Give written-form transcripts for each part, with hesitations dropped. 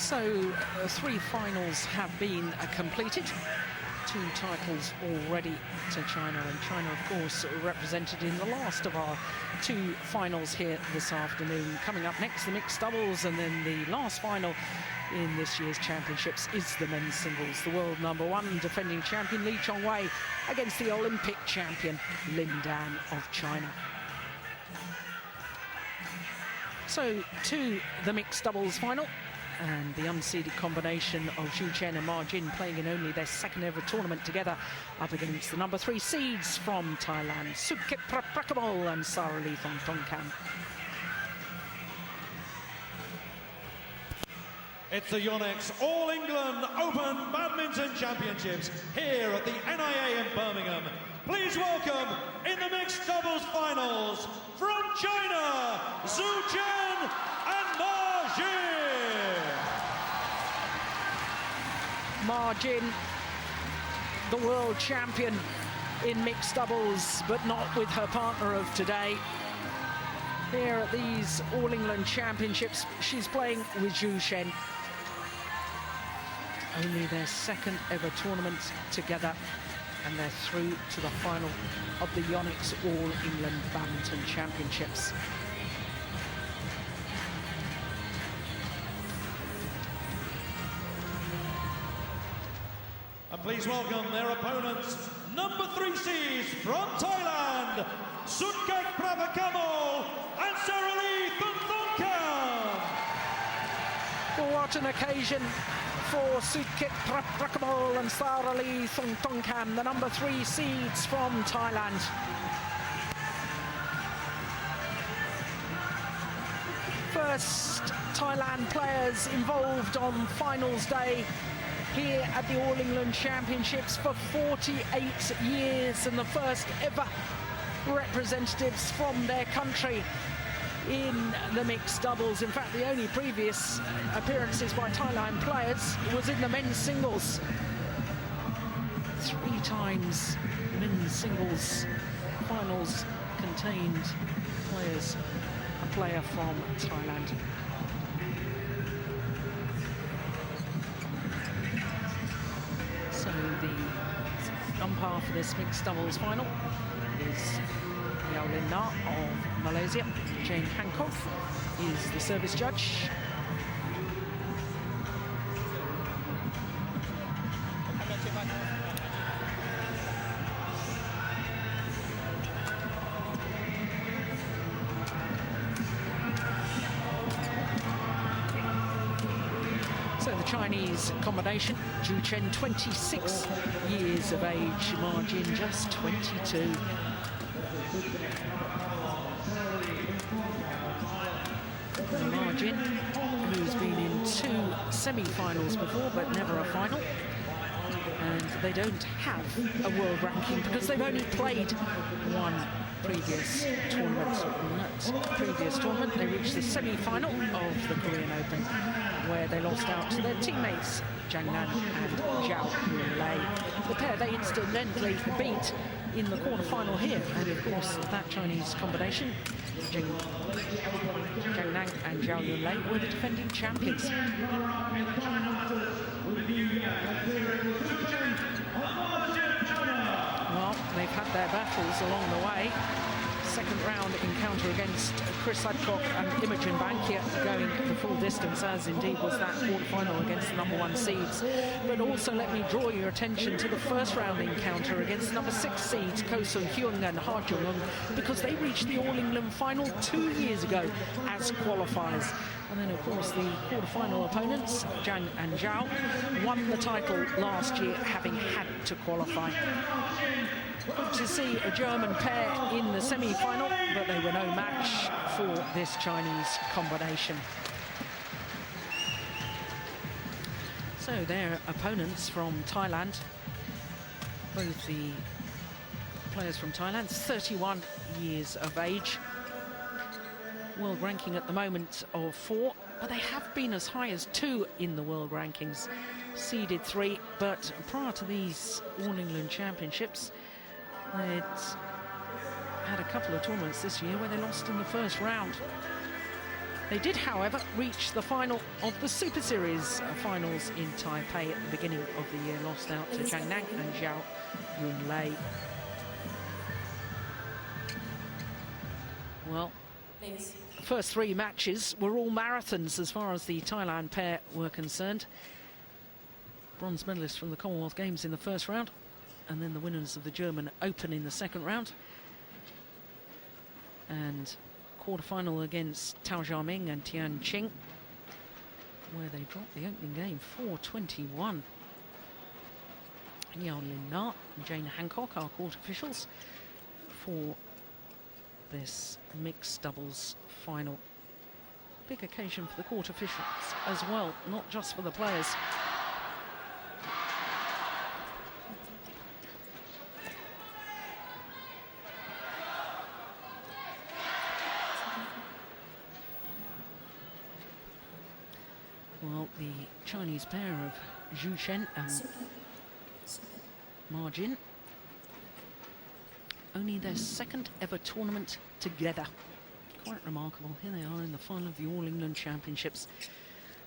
So, 3 finals have been completed. 2 titles already to China, and China, of course, represented in the last of our 2 finals here this afternoon. Coming up next, the mixed doubles, and then the last final in this year's championships is the men's singles. The world #1 defending champion Lee Chongwei against the Olympic champion Lin Dan of China. So, to the mixed doubles final. And the unseeded combination of Zhu Chen and Ma Jin playing in only their 2nd ever tournament together up against the #3 seeds from Thailand, Sudket Prapakamol and Saralee Thoungthongkam. It's the Yonex All England Open Badminton Championships here at the NIA in Birmingham. Please welcome in the mixed doubles finals from China, Zhu Chen and Ma Jin. Ma Jin, the world champion in mixed doubles, but not with her partner of today. Here at these All England Championships, she's playing with Zhu Chen. Only their 2nd ever tournament together, and they're through to the final of the Yonex All England Badminton Championships. And please welcome their opponents, #3 seeds from Thailand, Sudket Prapakamol and Saralee Thoungthongkam. What an occasion for Sudket Prapakamol and Saralee Thoungthongkam, the #3 seeds from Thailand. First Thailand players involved on finals day here at the All England Championships for 48 years, and the first ever representatives from their country in the mixed doubles. In fact, the only previous appearances by Thailand players was in the men's singles. 3 times men's singles finals contained a player from Thailand. So the umpire for this mixed doubles final is Yao Lin Na of Malaysia. Jane Hancock is the service judge. So the Chinese combination, Zhu Chen 26 years of age, Ma Jin just 22. Ma Jin, who's been in 2 semi-finals before but never a final. And they don't have a world ranking because they've only played 1 previous tournament. In that previous tournament, they reached the semi-final of the Korean Open, where they lost out to their teammates Zhang Nan and Zhao Yunlei. The pair they incidentally beat in the quarter-final here, and of course that Chinese combination, Zhang Nan and Zhao Yunlei, were the defending champions. Well, they've had their battles along the way. 2nd round encounter against Chris Adcock and Imogen Bankia, going the full distance, as indeed was that quarter-final against the #1 seeds. But also let me draw your attention to the 1st round encounter against the #6 seeds, Ko Sung-hyun and Ha Jung-eun, because they reached the All England final 2 years ago as qualifiers. And then, of course, the quarter-final opponents, Zhang and Zhao, won the title last year, having had to qualify. Good to see a German pair in the semi-final, but they were no match for this Chinese combination. So their opponents from Thailand, both the players from Thailand, 31 years of age. World ranking at the moment of 4, but they have been as high as 2 in the world rankings, seeded 3, but prior to these All England Championships, they'd had a couple of tournaments this year where they lost in the 1st round. They did, however, reach the final of the Super Series finals in Taipei at the beginning of the year, lost out to Zhang Nan and Zhao Yunlei. Well, the first 3 matches were all marathons as far as the Thailand pair were concerned. Bronze medalists from the Commonwealth Games in the first round, and then the winners of the German Open in the second round. And quarter-final against Tao Xiaoming and Tian Qing, where they dropped the opening game 4-21. Yao Lin Na and Jane Hancock are court officials for this mixed doubles final. Big occasion for the court officials as well, not just for the players. Well, the Chinese pair of Zhu Shen and Ma Jin, only their second ever tournament together. Quite remarkable. Here they are in the final of the All England Championships.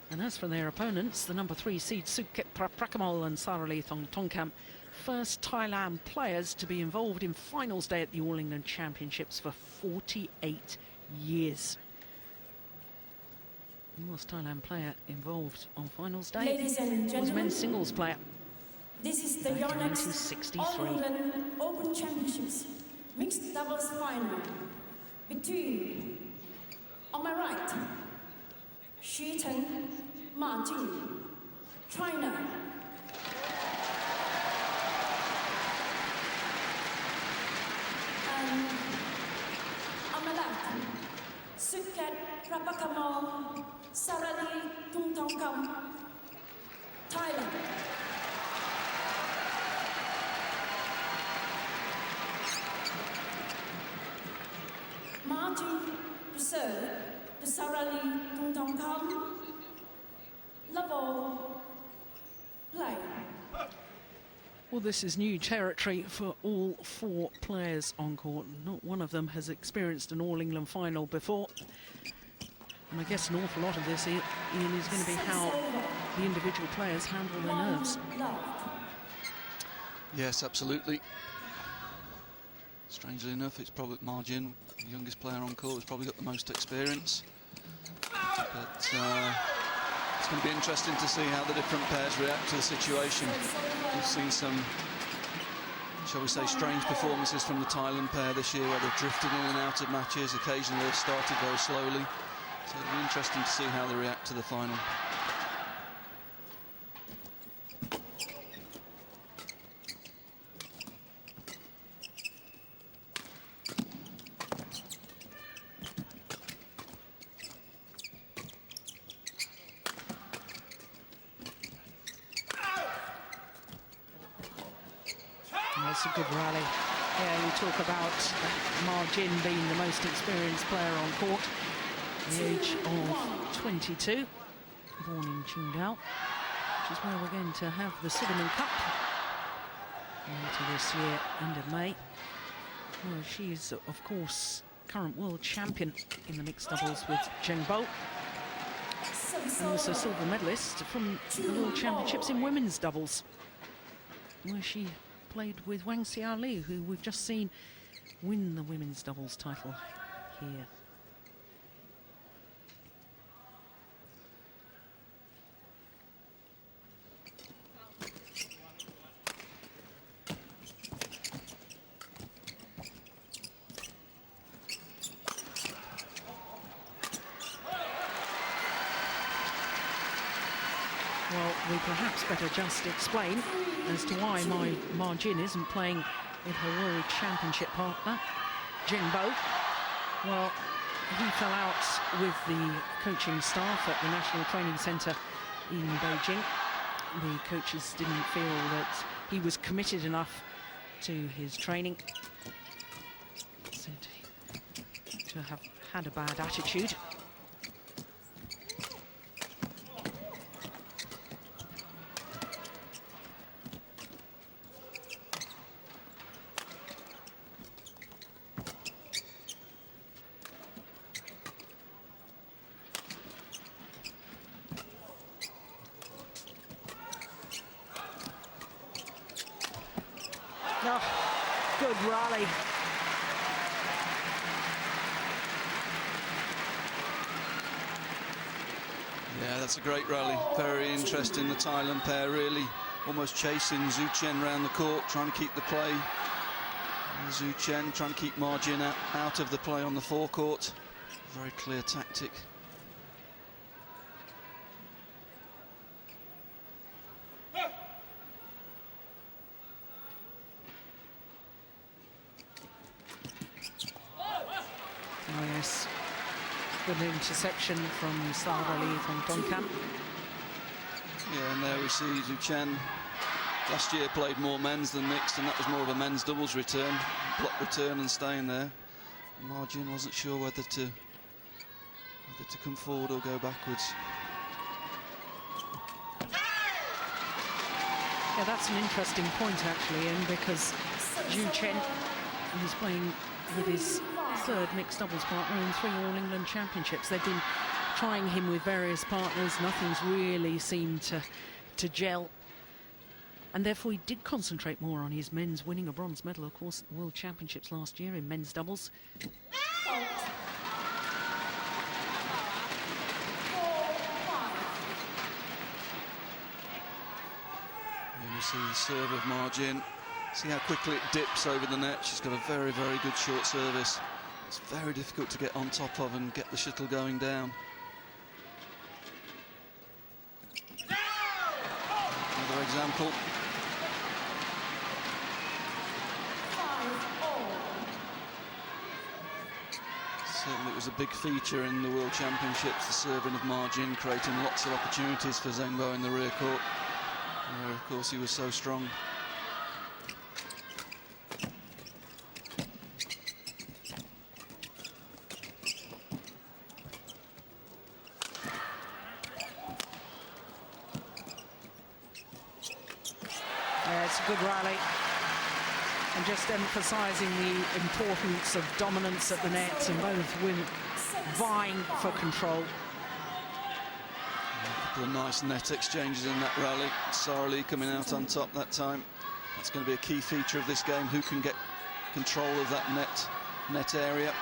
And as for their opponents, the number 3 seed Sudket Prapakamol and Saralee Thoungthongkam, first Thailand players to be involved in finals day at the All England Championships for 48 years. The last Thailand player involved on finals day was men's singles player. This is the Yonex All England Open Championships mixed doubles final between, on my right, Chen, Ma Jin, China. And on my left, Sudket Prapakamol, Saralee Thoungthongkam, Thailand. Martin to serve to Saralee Thoungthongkam. Level play. Well, this is new territory for all 4 players on court. Not one of them has experienced an All England final before. And I guess an awful lot of this, Ian, is going to be how the individual players handle their nerves. Yes, absolutely. Strangely enough, it's probably Ma Jin, the youngest player on court, has probably got the most experience. But it's going to be interesting to see how the different pairs react to the situation. We've seen some, shall we say, strange performances from the Thailand pair this year, where they've drifted in and out of matches. Occasionally they've started very slowly. So it'll be interesting to see how they react to the final. That's a good rally. Yeah, we talk about Ma Jin being the most experienced player on court, the age of 22, born in Qingdao, which is where we're going to have the Sudirman Cup later this year, end of May. Well, she's, of course, current world champion in the mixed doubles with Zheng Bo, and also silver medalist from the World Championships in women's doubles, where she played with Wang Xiaoli, who we've just seen win the women's doubles title here. Well, we perhaps better just explain as to why Ma Jin isn't playing with her World Championship partner, Zheng Bo. Well, he fell out with the coaching staff at the National Training Centre in Beijing. The coaches didn't feel that he was committed enough to his training. Said to have had a bad attitude. good rally. Yeah, that's a great rally. Very interesting. The Thailand pair really almost chasing Zhu Chen around the court, trying to keep the play. And Zhu Chen trying to keep Ma Jin out of the play on the forecourt. Very clear tactic. Oh yes, good interception from Saralee Thoungthongkam. Yeah, and there we see Zhu Chen. Last year played more men's than mixed, and that was more of a men's doubles return, block return and staying there. Ma Jin wasn't sure whether to come forward or go backwards. Yeah, that's an interesting point actually, Ian, because Zhu Chen is playing with his third mixed doubles partner in 3 All England Championships. They've been trying him with various partners. Nothing's really seemed to gel. And therefore he did concentrate more on his men's, winning a bronze medal, of course, at the World Championships last year in men's doubles. And you see the serve of Ma Jin. See how quickly it dips over the net. She's got a very, very good short service. It's very difficult to get on top of and get the shuttle going down. Another example. Certainly it was a big feature in the World Championships, the serving of Ma Jin, creating lots of opportunities for Zheng Bo in the rear court, where of course he was so strong. Yeah, it's a good rally. And just emphasising the importance of dominance at the net and both women vying for control. A couple of nice net exchanges in that rally. Saralee coming out on top that time. That's going to be a key feature of this game. Who can get control of that net area?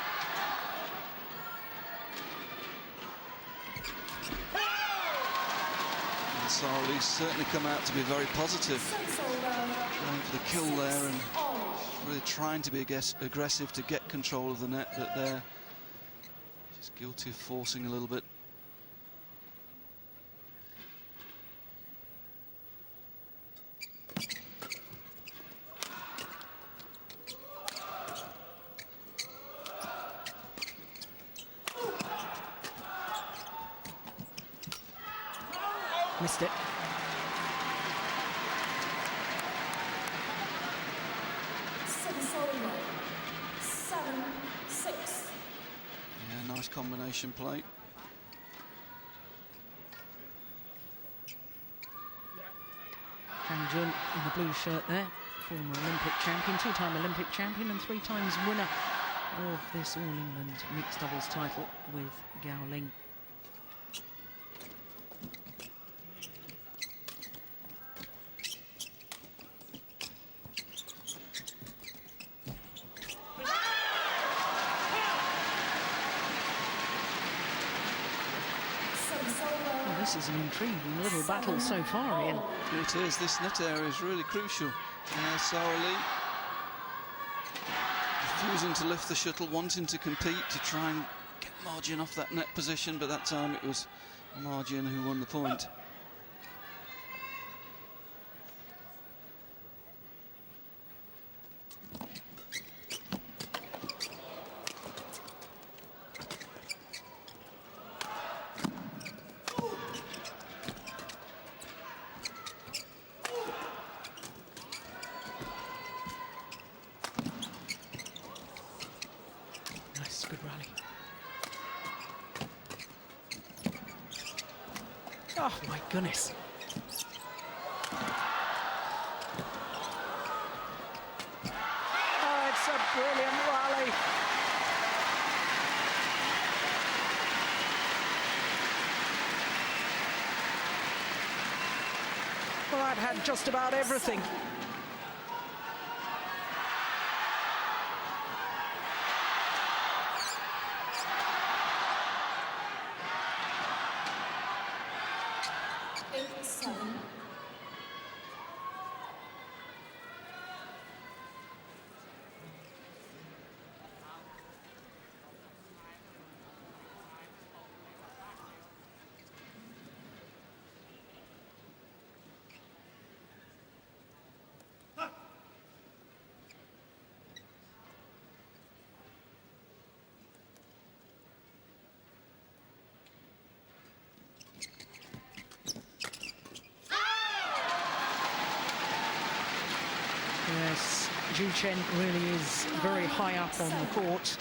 And Saralee's certainly come out to be very positive. Going for the kill there and really trying to be aggressive to get control of the net, but there she's guilty of forcing a little bit. Missed it. Yeah, nice combination play. Kang Jun in the blue shirt there, former Olympic champion, 2-time Olympic champion and 3 times winner of this All England mixed doubles title with Gao Ling. Well, this is an intriguing little battle so far, Ian. It is. This net area is really crucial. Saralee refusing to lift the shuttle, wanting to compete to try and get Ma Jin off that net position, but that time it was Ma Jin who won the point. Good rally. Oh my goodness. Oh, it's a brilliant rally. Well, that had just about everything. 8-7. Yes, Chen really is very high up on the court,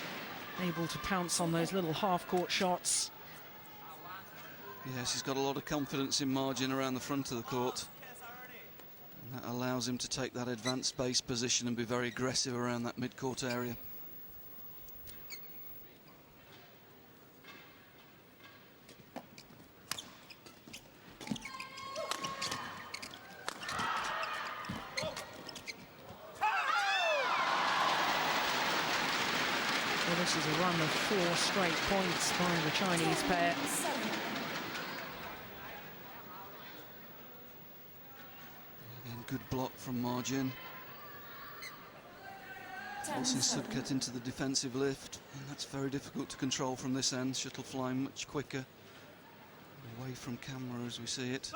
able to pounce on those little half-court shots. Yes, he's got a lot of confidence in margin around the front of the court. And that allows him to take that advanced base position and be very aggressive around that mid-court area. Well, this is a run of 4 straight points by the Chinese pair. Again, good block from margin. Forcing Sudket into the defensive lift, and that's very difficult to control from this end. Shuttle flying much quicker away from camera as we see it.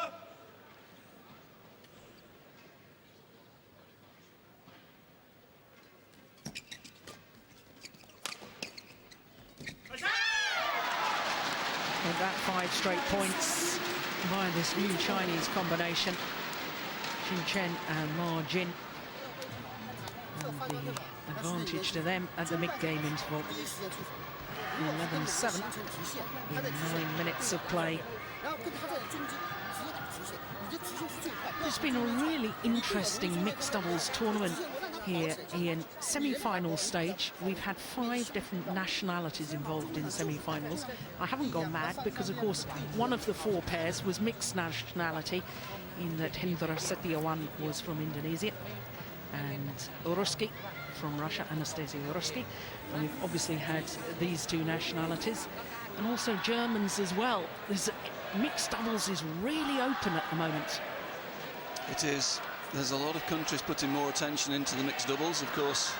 With that 5 straight points by this new Chinese combination, Chen and Ma Jin. And the advantage to them at the mid-game interval. 11-7 in 9 minutes of play. It's been a really interesting mixed doubles tournament here, Ian. Semi-final stage, we've had 5 different nationalities involved in semi-finals. I haven't gone mad because, of course, one of the 4 pairs was mixed nationality, in that Hendra Setiawan was from Indonesia and Uruski from Russia, Anastasia Uruski. And we've obviously had these 2 nationalities, and also Germans as well. Mixed doubles is really open at the moment. It is. There's a lot of countries putting more attention into the mixed doubles. Of course,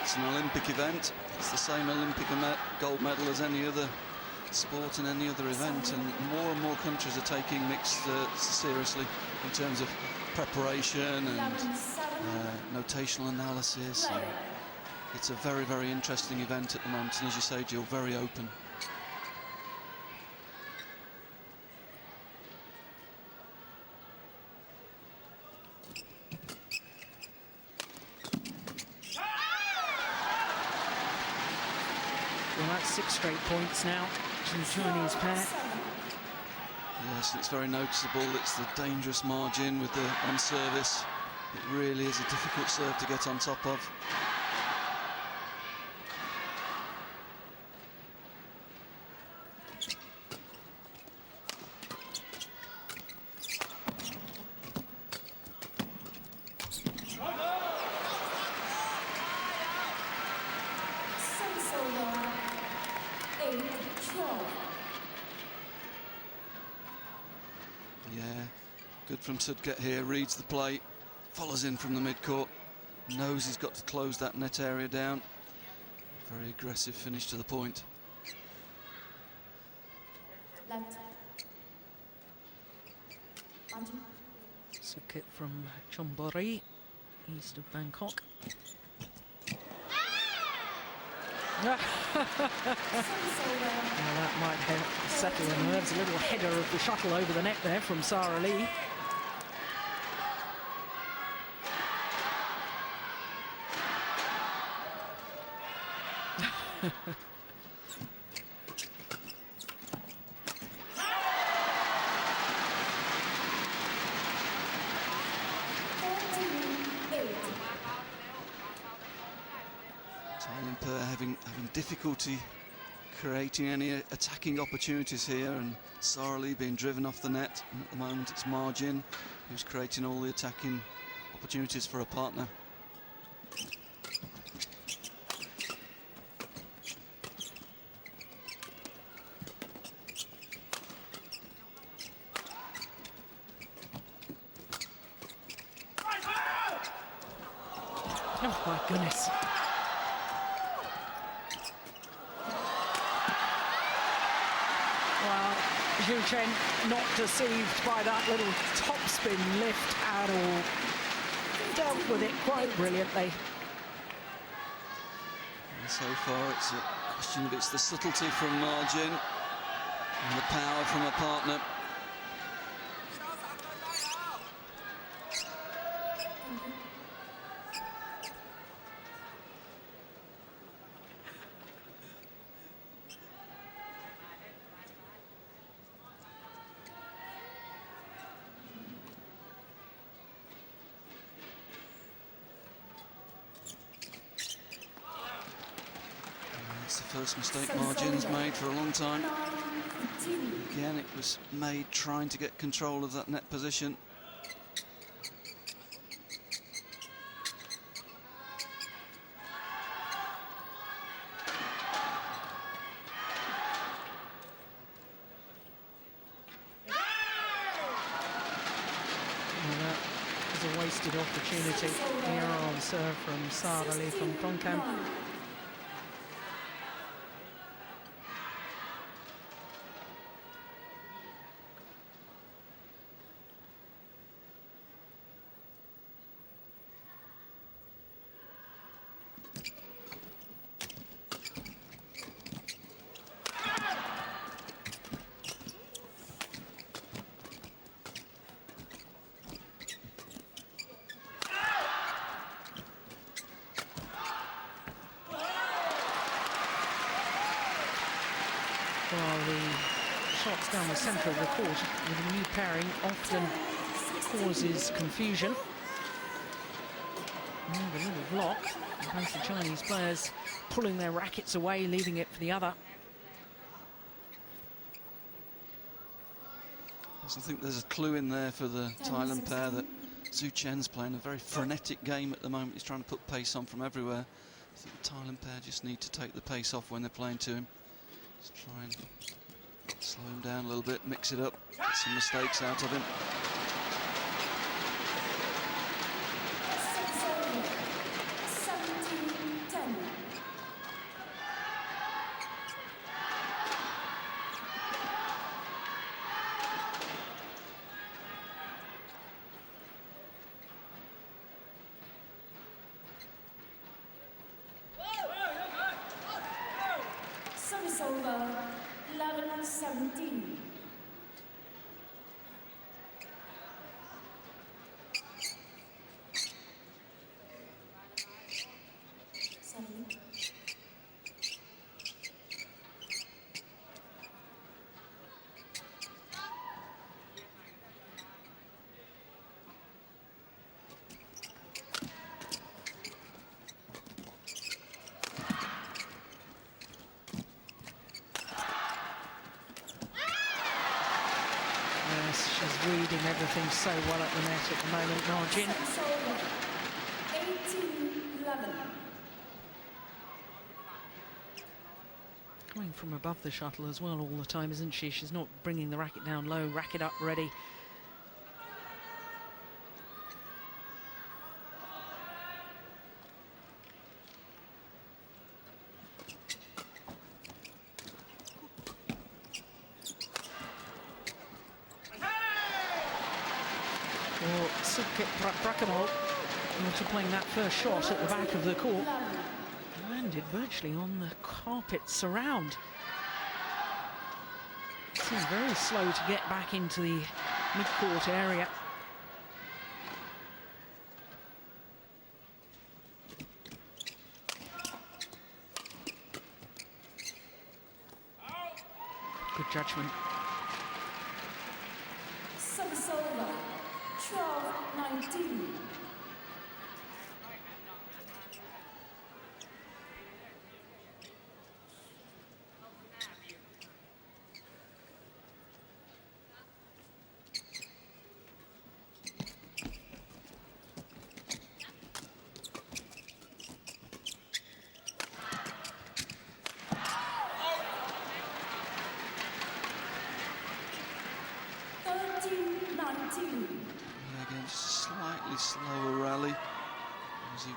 it's an Olympic event. It's the same Olympic gold medal as any other sport and any other event, and more countries are taking mixed seriously in terms of preparation and notational analysis. And it's a very, very interesting event at the moment, and as you say, Jill, very open. Well, that's 6 straight points now to the Chinese pair. Yes, and it's very noticeable. It's the dangerous margin with the on service. It really is a difficult serve to get on top of. Good from Sudket here, reads the play, follows in from the mid-court, knows he's got to close that net area down. Very aggressive finish to the point. Sudket from Chonburi, east of Bangkok. Well, that might settle the nerves. A little header of the shuttle over the net there from Saralee. Thailand pair having difficulty creating any attacking opportunities here, and Saralee being driven off the net. And at the moment it's Margin who's creating all the attacking opportunities for a partner. Oh, my goodness. Well, Chen not deceived by that little topspin lift at all. Dealt with it quite brilliantly. And so far, it's a question of it's the subtlety from Margin and the power from a partner. It's the first mistake Margin's made for a long time. Again, it was made trying to get control of that net position. A wasted opportunity here on serve from Saralee Thoungthongkam. Well, the shots down the centre of the court with a new pairing often causes confusion. And the little block, both the Chinese players pulling their rackets away, leaving it for the other. I think there's a clue in there for the Thailand pair that Chen's playing a very frenetic game at the moment. He's trying to put pace on from everywhere. I think the Thailand pair just need to take the pace off when they're playing to him. Just try and slow him down a little bit, mix it up, get some mistakes out of him. Service over, 11-17. She's reading everything so well at the net at the moment, Margin. 18-11. Coming from above the shuttle as well all the time, isn't she? She's not bringing the racket down low, racket up ready. Sudket Prapakamol after playing that first shot at the back of the court, landed virtually on the carpet surround. Seems very slow to get back into the mid-court area. Good judgment. Service over, 12-19. Yeah, again, just a slightly slower rally.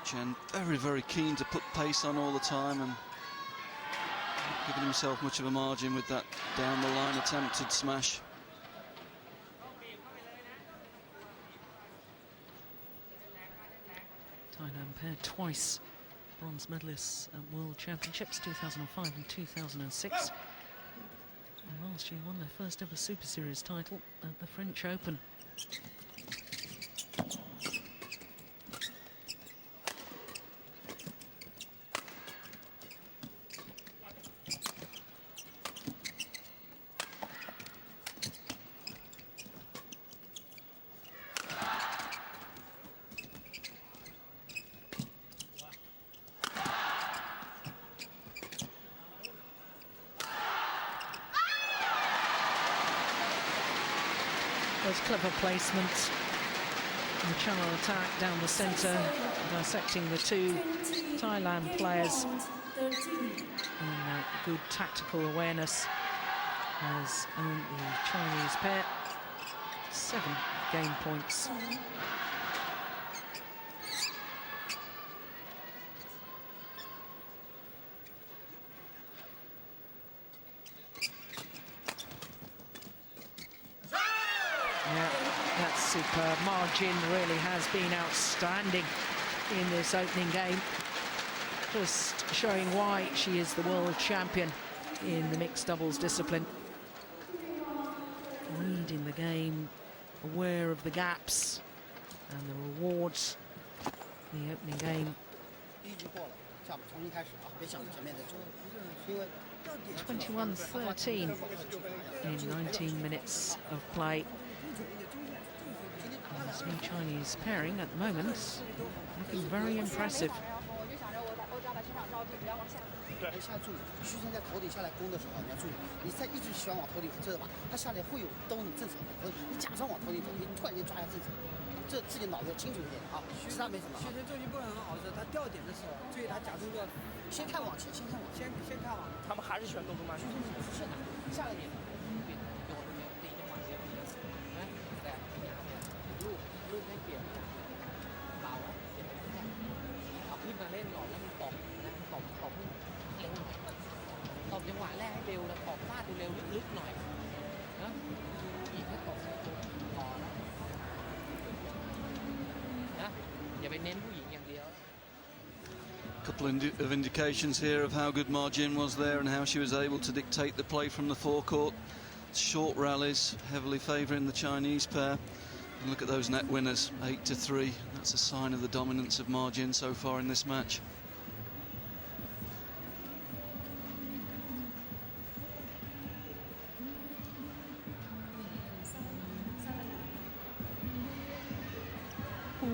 Chen very, very keen to put pace on all the time and giving himself much of a margin with that down-the-line attempted smash. Thailand pair twice bronze medalists at World Championships, 2005 and 2006. And last year won their first ever Super Series title at the French Open. Those clever placements, and the channel attack down the centre, dissecting the two Thailand players. And good tactical awareness has earned the Chinese pair 7 game points. Superb margin really has been outstanding in this opening game, just showing why she is the world champion in the mixed doubles discipline. Reading the game, aware of the gaps and the rewards. The opening game 21-13 in 19 minutes of play. This new Chinese pairing at the moment looking very impressive. 下注虚身在头顶下来攻的时候，你要注意，你在一直喜欢往头顶这个吧，它下来会有兜你正手的，你假装往头顶走，你突然间抓一下正手，这自己脑子清楚一点啊，其他没什么。虚身重心不很好的时候，他掉点的时候，注意他假动作，先看往前，先看往前，先看往。他们还是喜欢动作慢，虚身不是的，下来点。 Couple of indications here of how good Marjin was there and how she was able to dictate the play from the forecourt. Short rallies, heavily favouring the Chinese pair. And look at those net winners, 8-3. That's a sign of the dominance of Marjin so far in this match.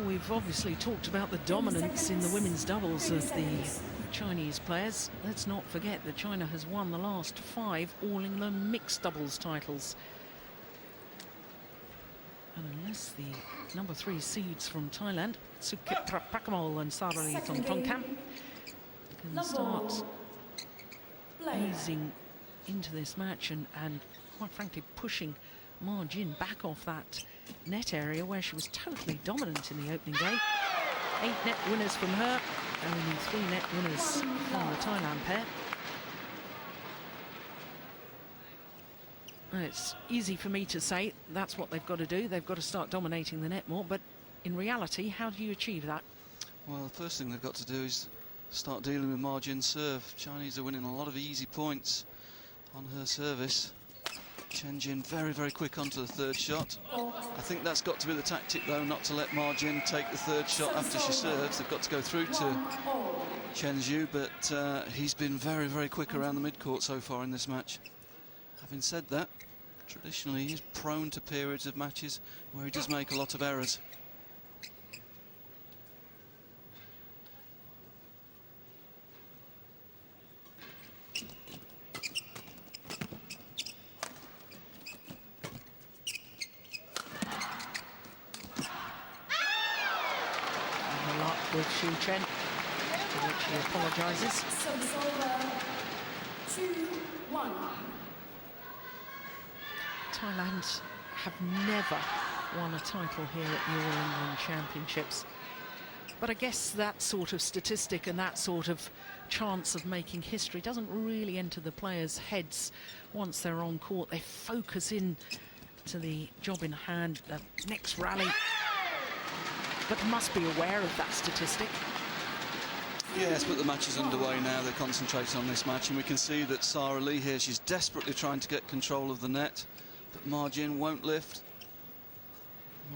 We've obviously talked about the dominance in the women's doubles of the Chinese players. Let's not forget that China has won the last 5 All-England mixed doubles titles. And unless the number 3 seeds from Thailand, Sudket Prapakamol and Saralee Thoungthongkam, can start easing into this match and quite frankly pushing Marjin back off that net area where she was totally dominant in the opening game. 8 net winners from her, only 3 net winners from the Thailand pair. It's easy for me to say that's what they've got to do. They've got to start dominating the net more, but in reality, how do you achieve that? Well, the first thing they've got to do is start dealing with Marjin's serve. Chinese are winning a lot of easy points on her service. Chen very, very quick onto the third shot. I think that's got to be the tactic, though, not to let Marjin take the third shot after she serves. They've got to go through to Chen Zhu, but he's been very, very quick around the mid-court so far in this match. Having said that, traditionally he's prone to periods of matches where he does make a lot of errors. With Xu Chen, for which he apologises. Service over 2-1. Thailand have never won a title here at the All England Championships. But I guess that sort of statistic and that sort of chance of making history doesn't really enter the players' heads once they're on court. They focus in to the job in hand, the next rally, but must be aware of that statistic. Yes, but the match is underway now. They're concentrating on this match, and we can see that Saralee here, she's desperately trying to get control of the net, but margin won't lift.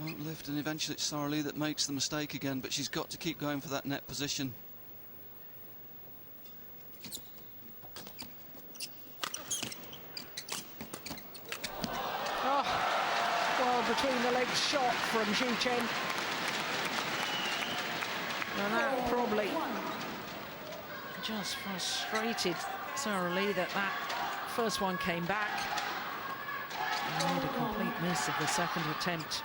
Won't lift, and eventually it's Saralee that makes the mistake again, but she's got to keep going for that net position. Well, between the legs shot from Chen. And that probably just frustrated Saralee that first one came back. And made a complete miss of the second attempt.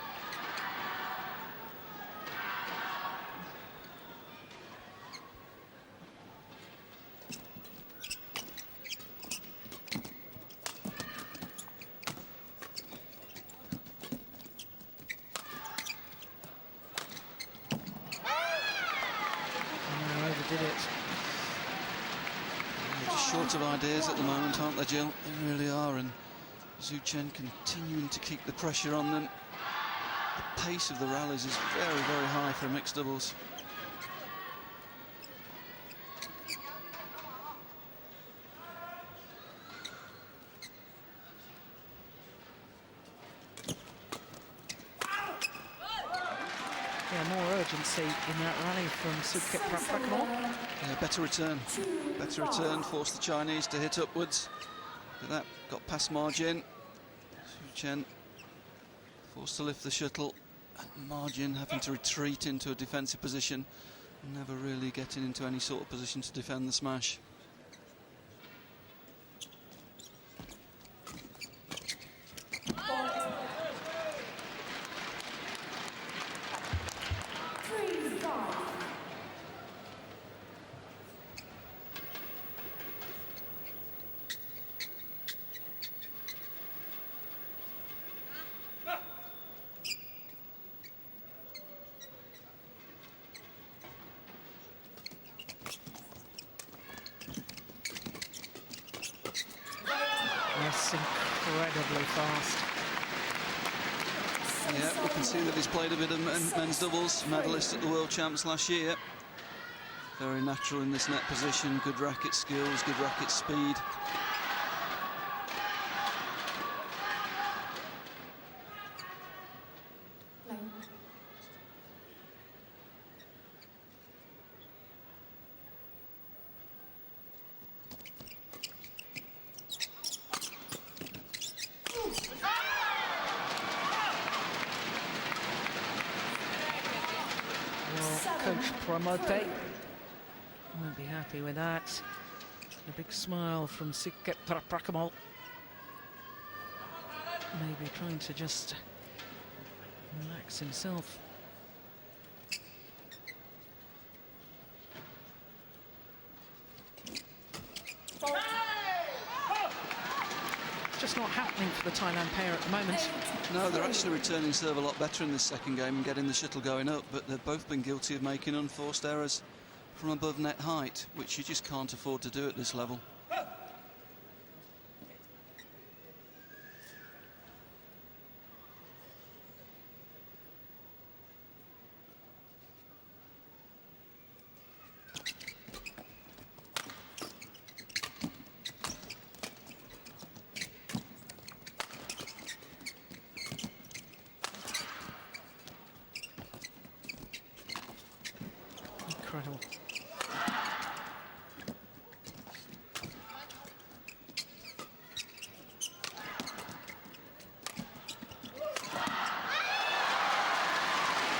Short of ideas at the moment, aren't they, Jill? They really are, and Chen continuing to keep the pressure on them. The pace of the rallies is very, very high for mixed doubles. Yeah, more urgency in that rally from Sudket Prapakamol. Yeah, better return, forced the Chinese to hit upwards. Look at that, got past margin. Chen forced to lift the shuttle, and margin having to retreat into a defensive position, never really getting into any sort of position to defend the smash. Yes, incredibly fast. Yeah, we can see that he's played a bit of men's doubles, medalist at the World Champs last year. Very natural in this net position, good racket skills, good racket speed. Coach Promote won't be happy with that. A big smile from Sudket Prapakamol. Maybe trying to just relax himself. Just not happening for the Thailand pair at the moment. No, they're actually returning serve a lot better in this second game and getting the shuttle going up, but they've both been guilty of making unforced errors from above net height, which you just can't afford to do at this level. Incredible.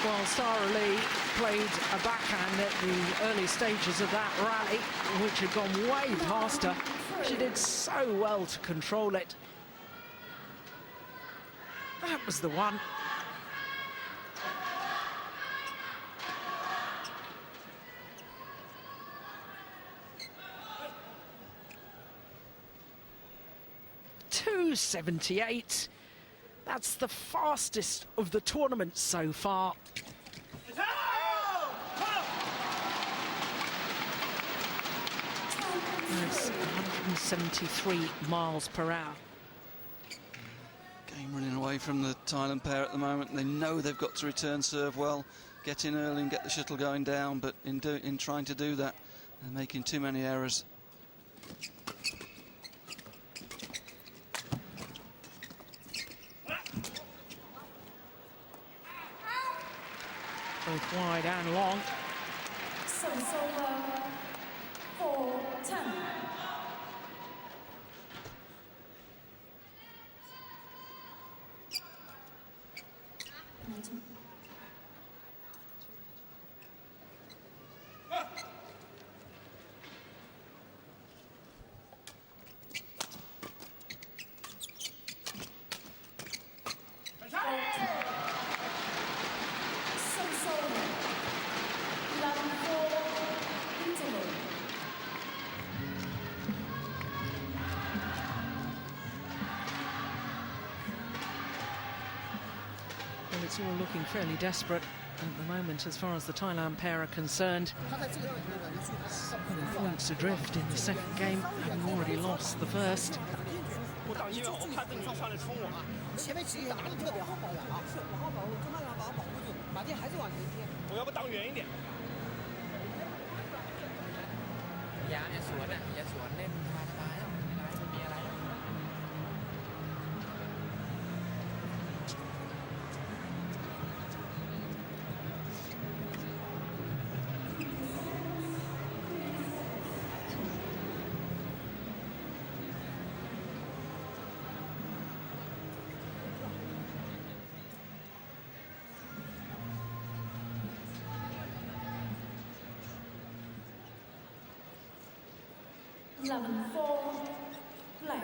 Well, Saralee played a backhand at the early stages of that rally, which had gone way past her. She did so well to control it. That was the one. .278. That's the fastest of the tournament so far. It's 173 miles per hour. Game running away from the Thailand pair at the moment. They know they've got to return serve well, get in early and get the shuttle going down, but in trying to do that, they're making too many errors. Both wide and long. Service over 4-10. It's all looking fairly desperate at the moment as far as the Thailand pair are concerned. Points adrift in the second game, having already lost the first. 不挡，因为我怕对方上来冲我。前面几个打得特别好，保养啊，是我好保护，中间把它保护住，马丁还是往前贴。我要不挡远一点。อย่าสวนอ่ะอย่าสวนเล่นสบายๆไม่มีอะไร 11-4, play.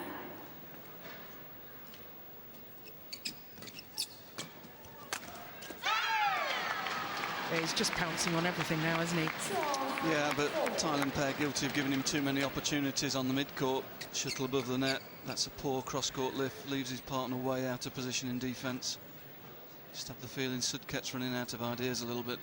Yeah, he's just pouncing on everything now, isn't he? Yeah, but Thailand pair guilty of giving him too many opportunities on the mid-court. Shuttle above the net, that's a poor cross-court lift, leaves his partner way out of position in defence. Just have the feeling Sudket's running out of ideas a little bit.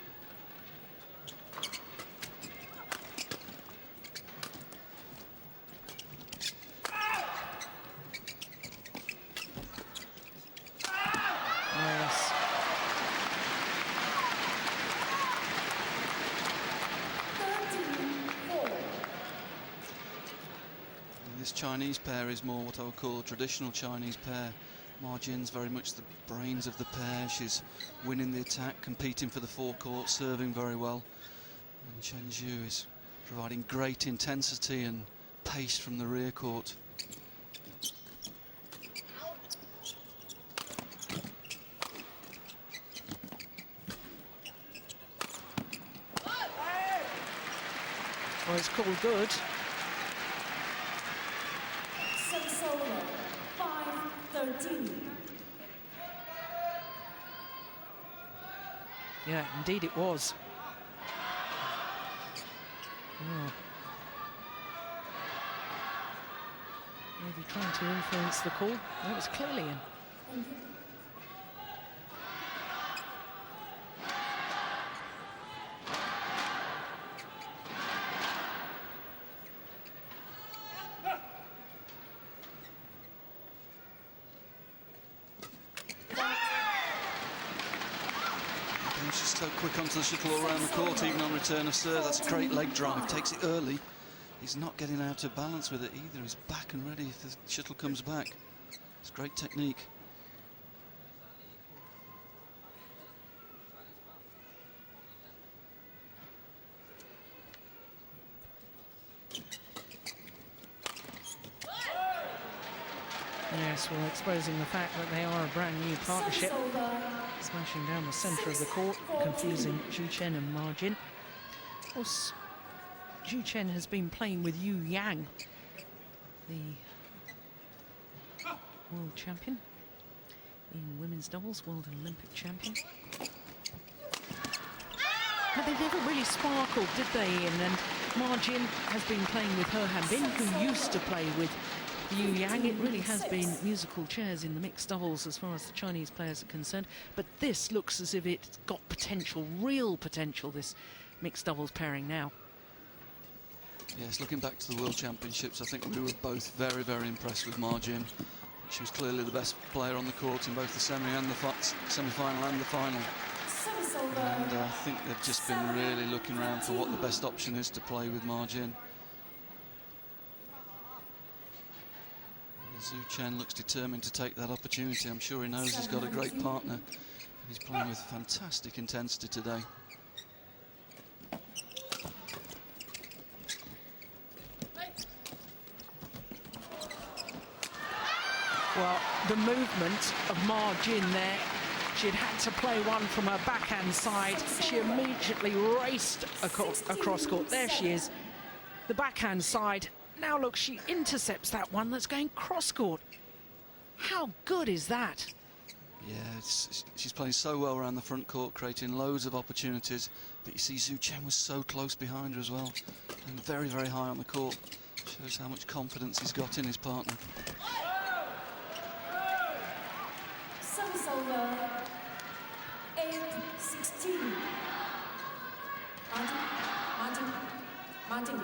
Yes. This Chinese pair is more what I would call a traditional Chinese pair. Marjin's very much the brains of the pair. She's winning the attack, competing for the forecourt, serving very well. And Chen is providing great intensity and pace from the rear court. Well, it's called good. Service over 5-13. Yeah, indeed it was. Oh. Maybe trying to influence the call. That was clearly in. She's so quick onto the shuttle all around the court, even on return of serve. That's a great leg drive, takes it early. He's not getting out of balance with it either. He's back and ready if the shuttle comes back. It's great technique. Yes, well, exposing the fact that they are a brand new partnership. Smashing down the centre of the court, confusing Chen and Marjin. Of course, Chen has been playing with Yu Yang, the world champion in women's doubles, world and Olympic champion. But they never really sparkled, did they, Ian? And Marjin has been playing with He Hanbin, who used to play with Yu Yang. It really has been musical chairs in the mixed doubles as far as the Chinese players are concerned. But this looks as if it's got potential, real potential, this mixed doubles pairing now. Yes, looking back to the World Championships, I think we were both very, very impressed with Ma Jin. She was clearly the best player on the court in both the semi-final and the final. And I think they've just been really looking around for what the best option is to play with Ma Jin. Zhu Chen looks determined to take that opportunity. I'm sure he knows he's got a great partner. He's playing with fantastic intensity today. Well, the movement of Ma Jin there, she'd had to play one from her backhand side. She immediately raced across court. There she is, the backhand side. Now look, she intercepts that one that's going cross court. How good is that? Yeah, she's playing so well around the front court, creating loads of opportunities. But you see, Zhu Chen was so close behind her as well, and very, very high on the court. Shows how much confidence he's got in his partner. Service over 8-16. Martin.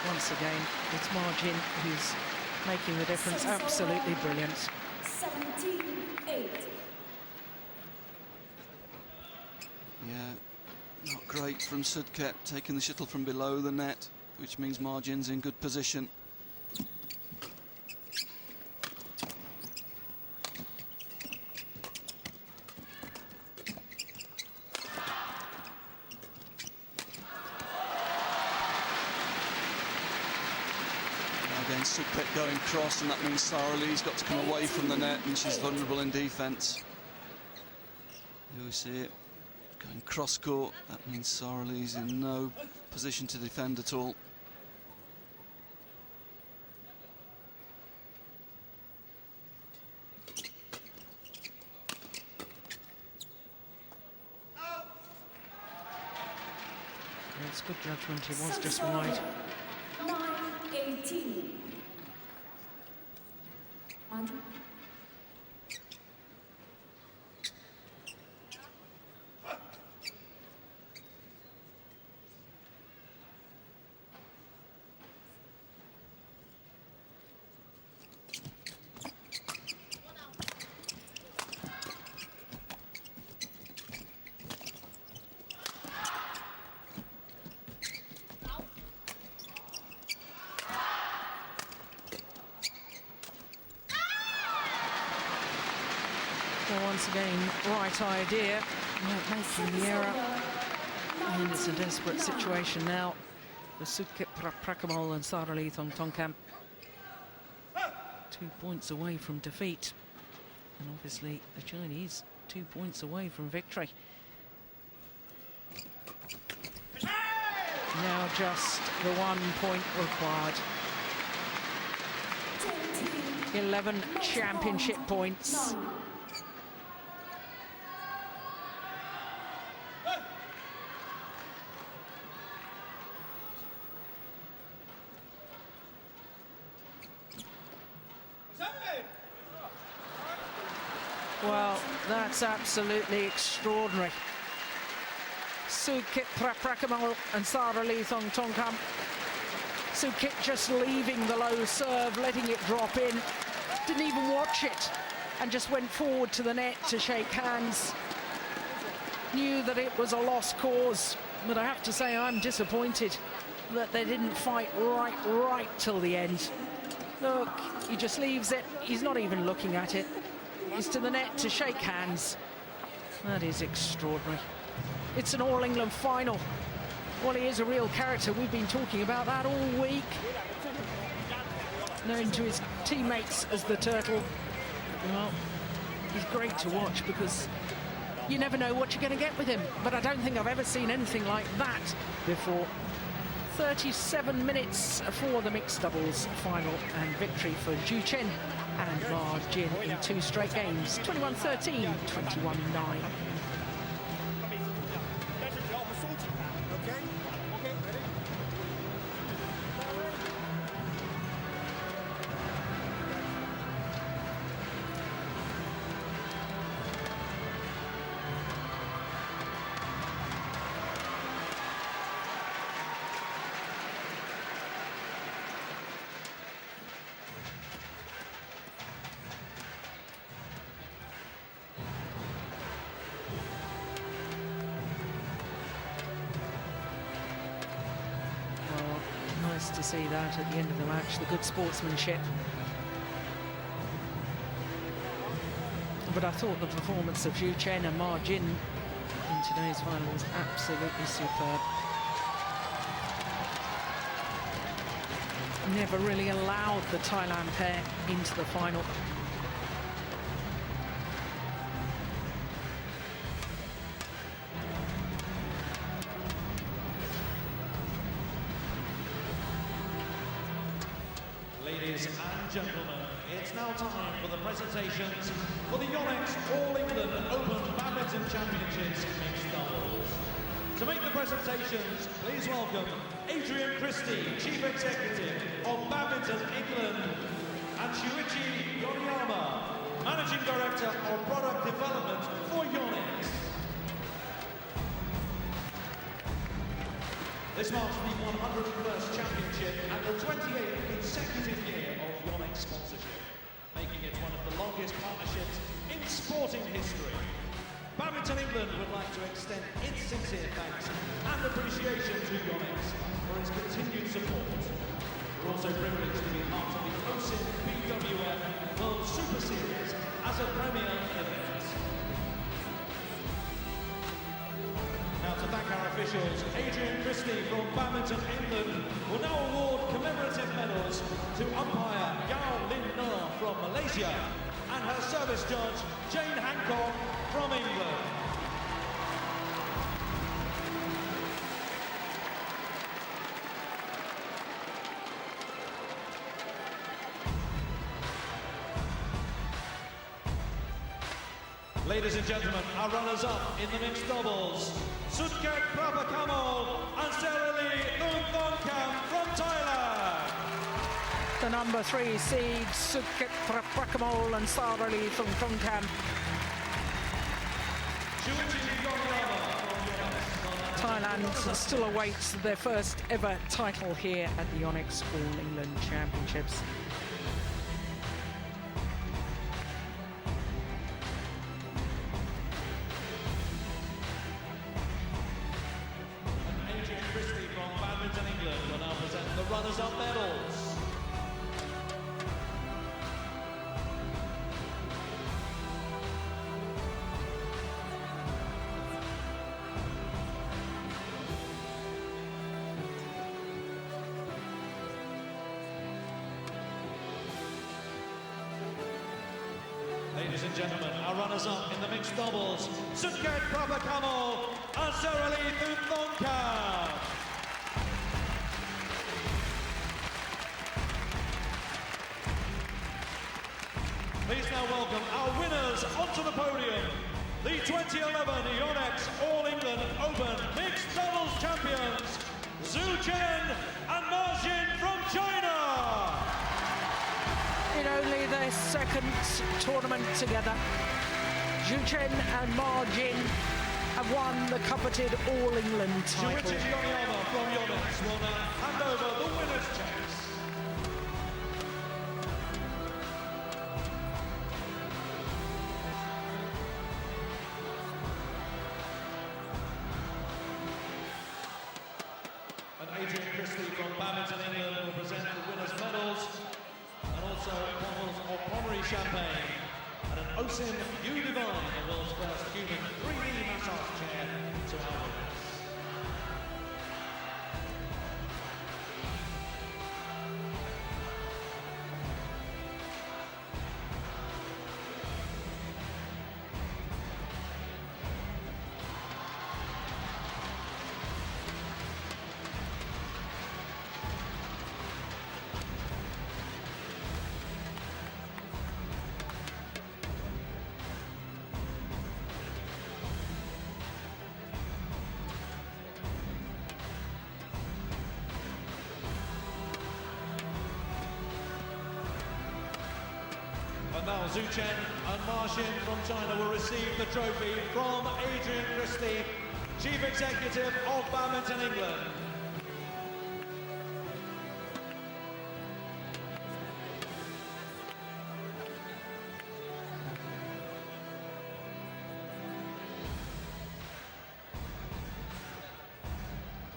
Once again, it's Ma Jin who's making the difference. Absolutely brilliant. 17-8. Yeah, not great from Sudket, taking the shuttle from below the net, which means Ma Jin's in good position. Again, Sudket going cross, and that means Saralee's got to come away from the net, and she's vulnerable in defence. Here we see it going cross court. That means Saralee's in no position to defend at all. It's good judgment. It was just wide. 9-18. Martin. Well, once again, right idea, making the error. And it's a desperate situation now for Sudket Prapakamol and Saralee Thoungthongkam. 2 points away from defeat. And obviously the Chinese 2 points away from victory. Now just the 1 point required. 11 championship points. Well, that's absolutely extraordinary. Sudket Prapakamol and Saralee Thoungthongkam. Sudket just leaving the low serve, letting it drop in. Didn't even watch it and just went forward to the net to shake hands. Knew that it was a lost cause, but I have to say I'm disappointed that they didn't fight right till the end. Look, he just leaves it. He's not even looking at it. He's to the net to shake hands. That is extraordinary. It's an All-England final. Well, he is a real character. We've been talking about that all week. Known to his teammates as the Turtle. Well, he's great to watch because you never know what you're going to get with him. But I don't think I've ever seen anything like that before. 37 minutes for the mixed doubles final and victory for Zhu Chen and Ma Jin in 2 straight games. 21-13, 21-9. to see that at the end of the match, the good sportsmanship. But I thought the performance of Chen and Ma Jin in today's final was absolutely superb. Never really allowed the Thailand pair into the final. Ladies and gentlemen, it's now time for the presentations for the Yonex All England Open Badminton Championships mixed doubles. To make the presentations, please welcome Adrian Christie, Chief Executive of Badminton England, and Shuichi Yoriyama, Managing Director of Product Development for Yonex. This marks the 101st championship and the 28th consecutive year of Yonex sponsorship, making it one of the longest partnerships in sporting history. Badminton England would like to extend its sincere thanks and appreciation to Yonex for its continued support. We're also privileged to be part of the BWF World Superseries as a premier event. Now to thank our officials, Adrian Christie from Badminton England will now award commemorative medals to umpire Yao Lin Na from Malaysia and her service judge, Jane Hancock from England. Ladies and gentlemen, our runners-up in the mixed doubles, Sudket Prapakamol and Saralee Thoungthongkam from Thailand. The number 3 seeds, Sudket Prapakamol and Saralee Thoungthongkam. Thailand still awaits their first ever title here at the Yonex All England Championships. Adrian Christie from Badminton England will now present the runners-up medals. Ladies and gentlemen, our runners-up in the mixed doubles, Sudket Prapakamol and Saralee Thoungthongkam. Please now welcome our winners onto the podium, the 2011 Yonex All England Open Mixed Doubles Champions, Chen and Ma Jin from China. In only their second tournament together, Chen and Ma Jin have won the coveted All England title. Shuichi Yoriyama from Yonex will now hand over the winner's checks. And Adrian Christie from Badminton England will present the winners' medals and also bottles of Pommery champagne and an Osim U Divine, the world's first human 3D massage chair, to our winners. And now Chen and Ma Jin from China will receive the trophy from Adrian Christie, Chief Executive of Badminton England.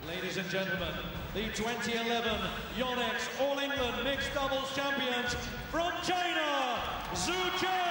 Ladies and gentlemen, the 2011 Yonex All England Mixed Doubles Champions from China, Sudket